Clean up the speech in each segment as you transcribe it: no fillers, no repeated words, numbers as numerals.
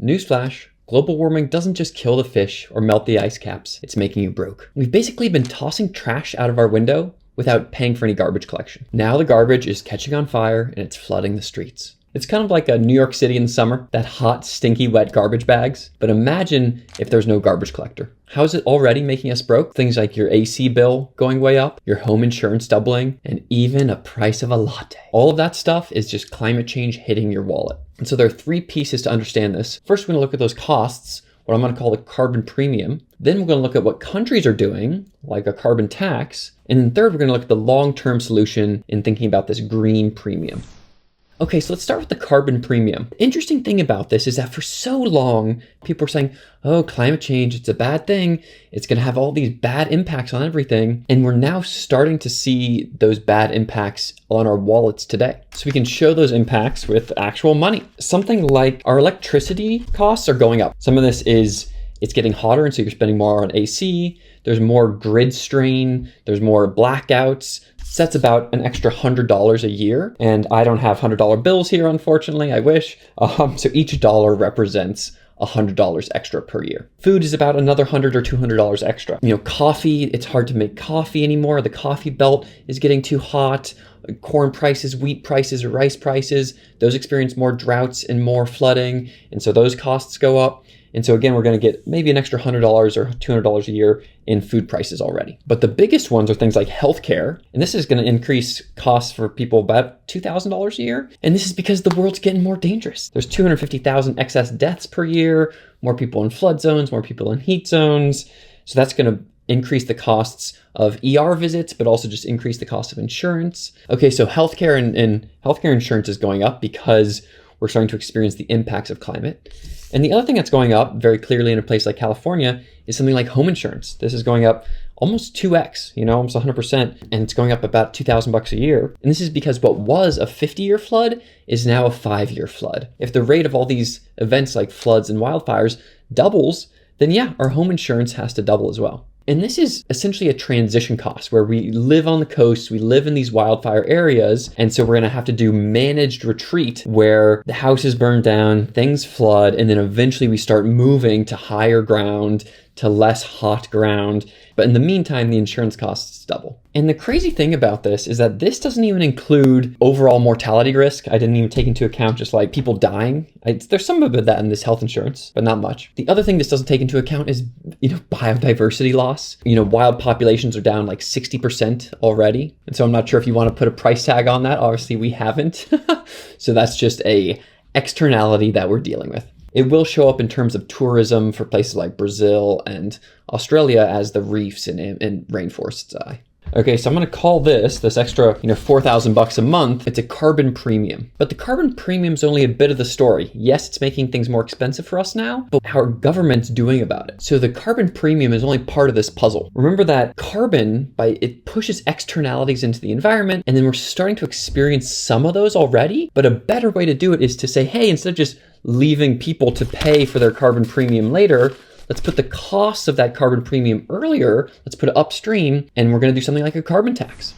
Newsflash, global warming doesn't just kill the fish or melt the ice caps, it's making you broke. We've basically been tossing trash out of our window without paying for any garbage collection. Now the garbage is catching on fire and it's flooding the streets. It's kind of like a New York City in the summer, that hot, stinky, wet garbage bags. But imagine if there's no garbage collector. How is it already making us broke? Things like your AC bill going way up, your home insurance doubling, and even a price of a latte. All of that stuff is just climate change hitting your wallet. And so there are 3 pieces to understand this. First, we're gonna look at those costs, what I'm gonna call the carbon premium. Then we're gonna look at what countries are doing, like a carbon tax. And then third, we're gonna look at the long-term solution in thinking about this green premium. Okay, so let's start with the carbon premium. The interesting thing about this is that for so long, people were saying, oh, climate change, it's a bad thing. It's gonna have all these bad impacts on everything. And we're now starting to see those bad impacts on our wallets today. So we can show those impacts with actual money. Something like our electricity costs are going up. Some of this is it's getting hotter, and so you're spending more on AC. There's more grid strain. There's more blackouts. So that's about an extra $100 a year. And I don't have $100 bills here, unfortunately, I wish. So each dollar represents $100 extra per year. Food is about another $100 or $200 extra. Coffee, it's hard to make coffee anymore. The coffee belt is getting too hot. Corn prices, wheat prices, rice prices, those experience more droughts and more flooding. And so those costs go up. And so again, we're going to get maybe an extra $100 or $200 a year in food prices already. But the biggest ones are things like healthcare. And this is going to increase costs for people about $2,000 a year. And this is because the world's getting more dangerous. There's 250,000 excess deaths per year, more people in flood zones, more people in heat zones. So that's going to increase the costs of ER visits, but also just increase the cost of insurance. Okay, so healthcare and healthcare insurance is going up because we're starting to experience the impacts of climate. And the other thing that's going up very clearly in a place like California is something like home insurance. This is going up almost 2x, almost 100%, and it's going up about $2,000 a year. And this is because what was a 50-year flood is now a 5-year flood. If the rate of all these events like floods and wildfires doubles, then yeah, our home insurance has to double as well. And this is essentially a transition cost where we live on the coast, we live in these wildfire areas, and so we're gonna have to do managed retreat where the house is burned down, things flood, and then eventually we start moving to higher ground, to less hot ground. But in the meantime, the insurance costs double. And the crazy thing about this is that this doesn't even include overall mortality risk. I didn't even take into account just like people dying. There's some of that in this health insurance, but not much. The other thing this doesn't take into account is, biodiversity loss. Wild populations are down like 60% already. And so I'm not sure if you want to put a price tag on that. Obviously we haven't. So that's just a externality that we're dealing with. It will show up in terms of tourism for places like Brazil and Australia as the reefs and rainforests die. Okay, so I'm going to call this extra, $4,000 a month. It's a carbon premium. But the carbon premium is only a bit of the story. Yes, it's making things more expensive for us now, but how are governments doing about it? So the carbon premium is only part of this puzzle. Remember that carbon, it pushes externalities into the environment, and then we're starting to experience some of those already. But a better way to do it is to say, hey, instead of just leaving people to pay for their carbon premium later, let's put the costs of that carbon premium earlier, let's put it upstream, and we're gonna do something like a carbon tax.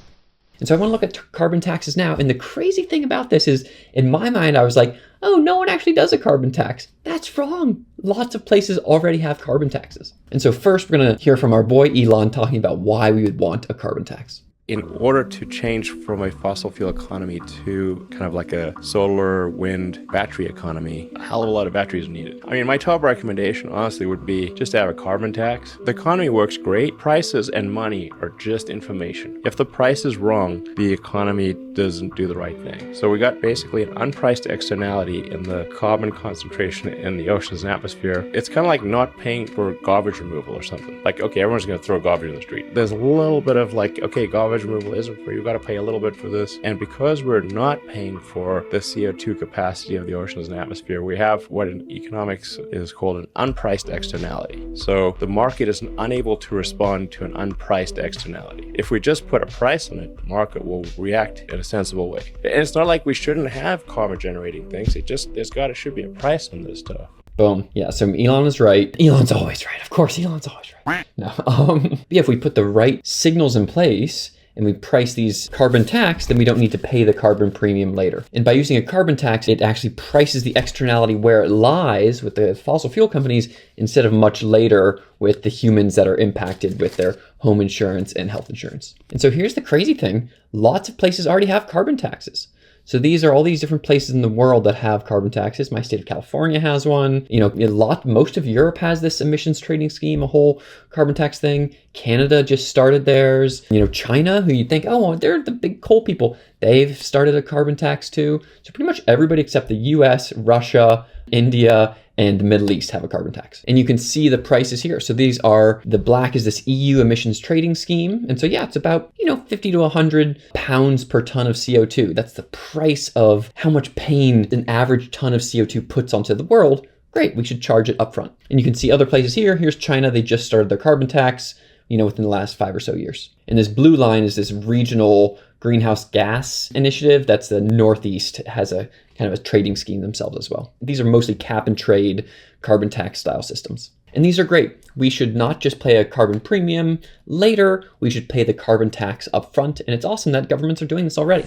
And so I wanna look at carbon taxes now. And the crazy thing about this is, in my mind, I was like, oh, no one actually does a carbon tax. That's wrong. Lots of places already have carbon taxes. And so first, we're gonna hear from our boy Elon talking about why we would want a carbon tax. In order to change from a fossil fuel economy to kind of like a solar, wind, battery economy, a hell of a lot of batteries are needed. My top recommendation, honestly, would be just to have a carbon tax. The economy works great. Prices and money are just information. If the price is wrong, the economy doesn't do the right thing. So we got basically an unpriced externality in the carbon concentration in the oceans and atmosphere. It's kind of like not paying for garbage removal or something. Like, okay, everyone's going to throw garbage in the street. There's a little bit of like, okay, garbage removal isn't free. You've got to pay a little bit for this. And because we're not paying for the CO2 capacity of the oceans and atmosphere, we have what in economics is called an unpriced externality. So the market is unable to respond to an unpriced externality. If we just put a price on it, the market will react in a sensible way. And it's not like we shouldn't have carbon generating things. Should be a price on this stuff. Boom. Yeah, so Elon is right. Elon's always right. Of course, Elon's always right. No. Yeah, if we put the right signals in place and we price these carbon tax, then we don't need to pay the carbon premium later. And by using a carbon tax, it actually prices the externality where it lies with the fossil fuel companies instead of much later with the humans that are impacted with their home insurance and health insurance. And so here's the crazy thing. Lots of places already have carbon taxes. So these are all these different places in the world that have carbon taxes. My state of California has one. Most of Europe has this emissions trading scheme, a whole carbon tax thing. Canada just started theirs. China, who you'd think, oh, they're the big coal people. They've started a carbon tax too. So pretty much everybody except the US, Russia, India, and the Middle East have a carbon tax. And you can see the prices here. So the black is this EU emissions trading scheme. And so yeah, it's about, 50 to 100 pounds per ton of CO2. That's the price of how much pain an average ton of CO2 puts onto the world. Great, we should charge it upfront. And you can see other places here. Here's China. They just started their carbon tax, within the last 5 or so years. And this blue line is this regional greenhouse gas initiative. That's the Northeast, has a kind of a trading scheme themselves as well. These are mostly cap and trade carbon tax style systems. And these are great. We should not just pay a carbon premium later, we should pay the carbon tax upfront. And it's awesome that governments are doing this already.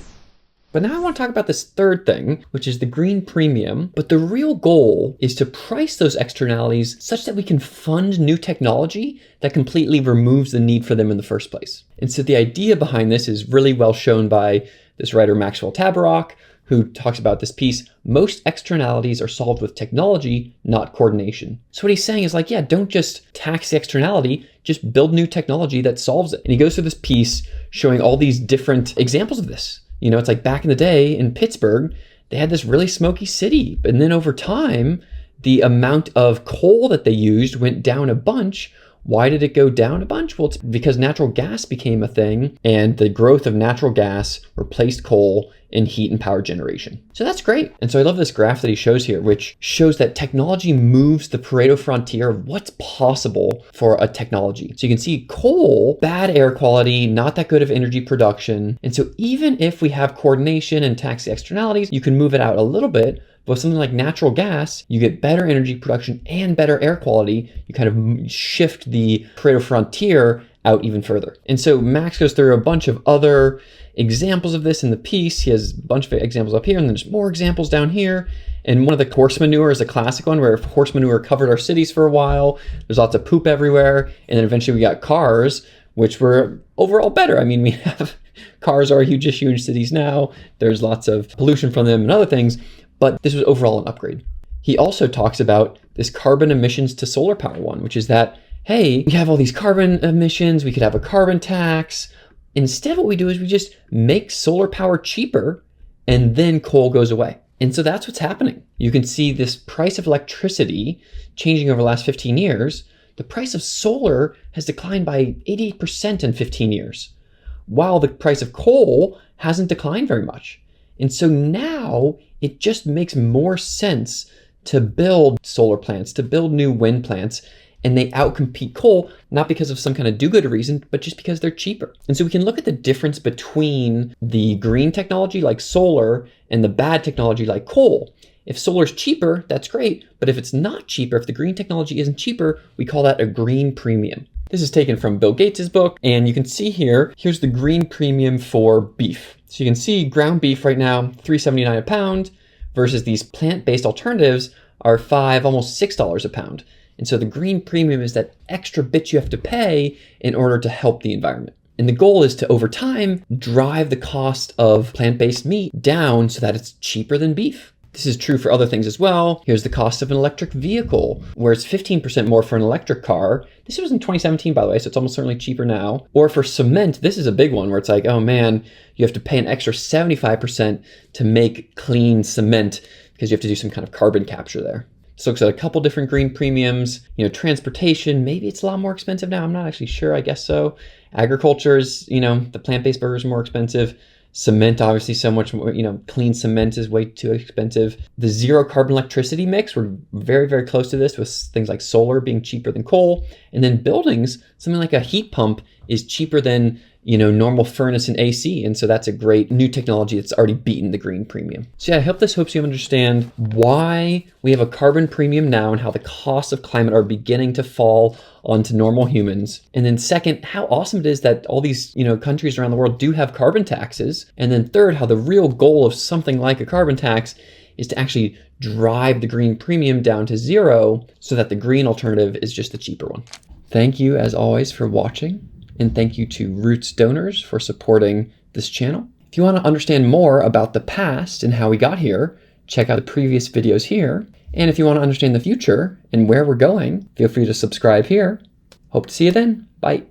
But now I want to talk about this third thing, which is the green premium. But the real goal is to price those externalities such that we can fund new technology that completely removes the need for them in the first place. And so the idea behind this is really well shown by this writer, Maxwell Tabarrok, who talks about this piece. Most externalities are solved with technology, not coordination. So what he's saying is don't just tax the externality, just build new technology that solves it. And he goes through this piece showing all these different examples of this. It's like back in the day in Pittsburgh, they had this really smoky city. And then over time, the amount of coal that they used went down a bunch. Why did it go down a bunch? Well, it's because natural gas became a thing and the growth of natural gas replaced coal in heat and power generation. So that's great. And so I love this graph that he shows here, which shows that technology moves the Pareto frontier of what's possible for a technology. So you can see coal, bad air quality, not that good of energy production. And so even if we have coordination and tax the externalities, you can move it out a little bit. But with something like natural gas, you get better energy production and better air quality. You kind of shift the Pareto frontier out even further. And so Max goes through a bunch of other examples of this in the piece. He has a bunch of examples up here, and then there's more examples down here. And one of the horse manure is a classic one where horse manure covered our cities for a while. There's lots of poop everywhere. And then eventually we got cars, which were overall better. I mean, we have cars are a huge issue in cities now. There's lots of pollution from them and other things. But this was overall an upgrade. He also talks about this carbon emissions to solar power one, which is that, hey, we have all these carbon emissions, we could have a carbon tax. Instead, what we do is we just make solar power cheaper and then coal goes away. And so that's what's happening. You can see this price of electricity changing over the last 15 years. The price of solar has declined by 88% in 15 years, while the price of coal hasn't declined very much. And so now it just makes more sense to build solar plants, to build new wind plants, and they outcompete coal, not because of some kind of do-gooder reason, but just because they're cheaper. And so we can look at the difference between the green technology like solar and the bad technology like coal. If solar's cheaper, that's great, but if it's not cheaper, if the green technology isn't cheaper, we call that a green premium. This is taken from Bill Gates' book, and you can see here's the green premium for beef. So you can see ground beef right now, $3.79 a pound, versus these plant-based alternatives are $5, almost $6 a pound. And so the green premium is that extra bit you have to pay in order to help the environment. And the goal is to, over time, drive the cost of plant-based meat down so that it's cheaper than beef. This is true for other things as well. Here's the cost of an electric vehicle, where it's 15% more for an electric car. This was in 2017, by the way, so it's almost certainly cheaper now. Or for cement, this is a big one where it's like, oh man, you have to pay an extra 75% to make clean cement because you have to do some kind of carbon capture there. So looks at a couple different green premiums. Transportation, maybe it's a lot more expensive now. I'm not actually sure, I guess so. Agriculture is, the plant-based burgers are more expensive. Cement, obviously, so much more, clean cement is way too expensive. The zero carbon electricity mix, we're very, very close to this with things like solar being cheaper than coal. And then buildings, something like a heat pump is cheaper than, normal furnace and AC. And so that's a great new technology that's already beaten the green premium. So yeah, I hope this helps you understand why we have a carbon premium now and how the costs of climate are beginning to fall onto normal humans. And then second, how awesome it is that all these, countries around the world do have carbon taxes. And then third, how the real goal of something like a carbon tax is to actually drive the green premium down to zero so that the green alternative is just the cheaper one. Thank you as always for watching, and thank you to Roots donors for supporting this channel. If you want to understand more about the past and how we got here, check out the previous videos here. And if you want to understand the future and where we're going, feel free to subscribe here. Hope to see you then. Bye.